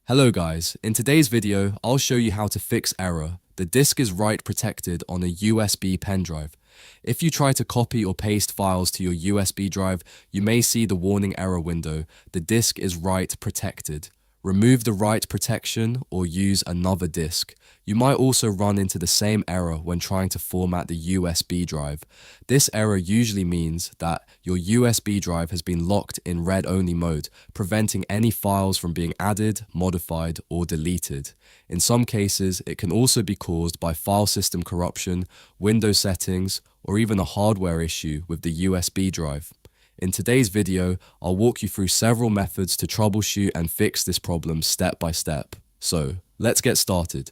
Hello guys, in today's video, I'll show you how to fix error. The disk is write protected on a USB pen drive. If you try to copy or paste files to your USB drive, you may see the warning error window. The disk is write protected. Remove the write protection or use another disk. You might also run into the same error when trying to format the USB drive. This error usually means that your USB drive has been locked in read-only mode, preventing any files from being added, modified, or deleted. In some cases, it can also be caused by file system corruption, Windows settings, or even a hardware issue with the USB drive. In today's video, I'll walk you through several methods to troubleshoot and fix this problem step by step. So, let's get started.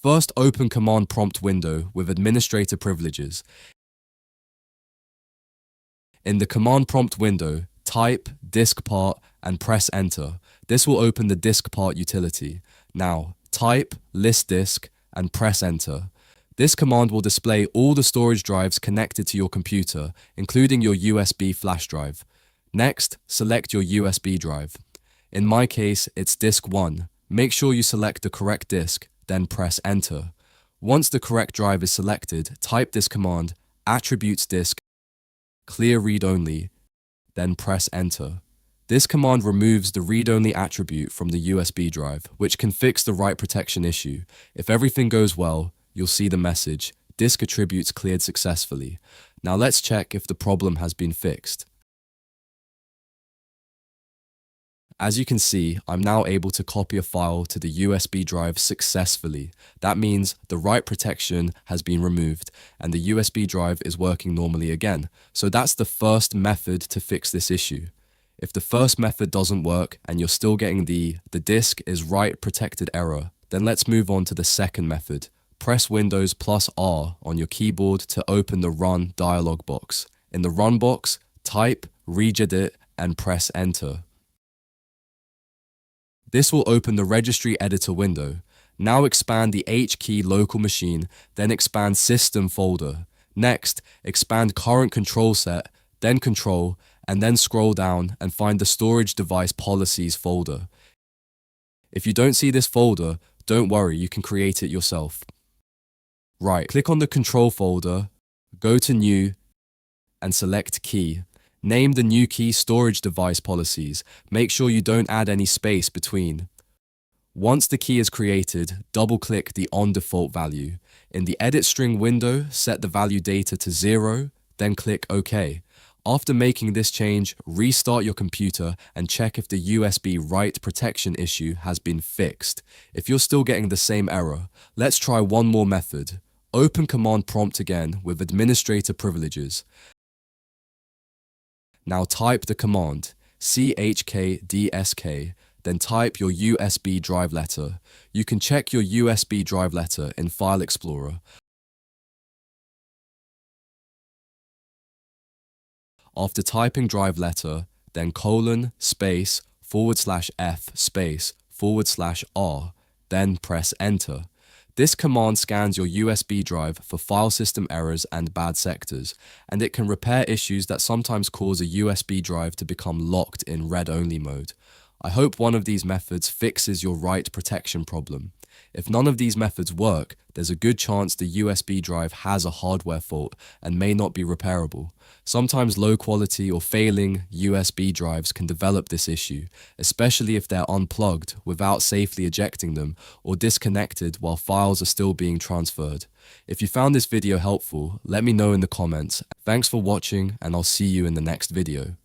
First, open Command Prompt window with Administrator Privileges. In the Command Prompt window, type Diskpart and press Enter. This will open the Diskpart utility. Now, type list disk and press Enter. This command will display all the storage drives connected to your computer, including your USB flash drive. Next, select your USB drive. In my case, it's disk 1. Make sure you select the correct disk, then press Enter. Once the correct drive is selected, type this command, attributes disk, clear read-only, then press Enter. This command removes the read-only attribute from the USB drive, which can fix the write protection issue. If everything goes well, you'll see the message, disk attributes cleared successfully. Now let's check if the problem has been fixed. As you can see, I'm now able to copy a file to the USB drive successfully. That means the write protection has been removed and the USB drive is working normally again. So that's the first method to fix this issue. If the first method doesn't work and you're still getting the disk is write protected error, then let's move on to the second method. Press Windows +R on your keyboard to open the Run dialog box. In the Run box, type regedit and press Enter. This will open the Registry editor window. Now expand the H key local machine, then expand System folder. Next, expand Current control set, then Control, and then scroll down and find the StorageDevicePolicies folder. If you don't see this folder, don't worry, you can create it yourself. Right-click on the Control folder, go to New, and select Key. Name the new key StorageDevicePolicies. Make sure you don't add any space between. Once the key is created, double-click the on-default value. In the Edit String window, set the value data to 0, then click OK. After making this change, restart your computer and check if the USB write protection issue has been fixed. If you're still getting the same error, let's try one more method. Open Command Prompt again with Administrator Privileges. Now type the command, CHKDSK, then type your USB drive letter. You can check your USB drive letter in File Explorer. After typing drive letter, then :/F/R, then press Enter. This command scans your USB drive for file system errors and bad sectors, and it can repair issues that sometimes cause a USB drive to become locked in read-only mode. I hope one of these methods fixes your write protection problem. If none of these methods work, there's a good chance the USB drive has a hardware fault and may not be repairable. Sometimes low quality or failing USB drives can develop this issue, especially if they're unplugged without safely ejecting them or disconnected while files are still being transferred. If you found this video helpful, let me know in the comments. Thanks for watching, and I'll see you in the next video.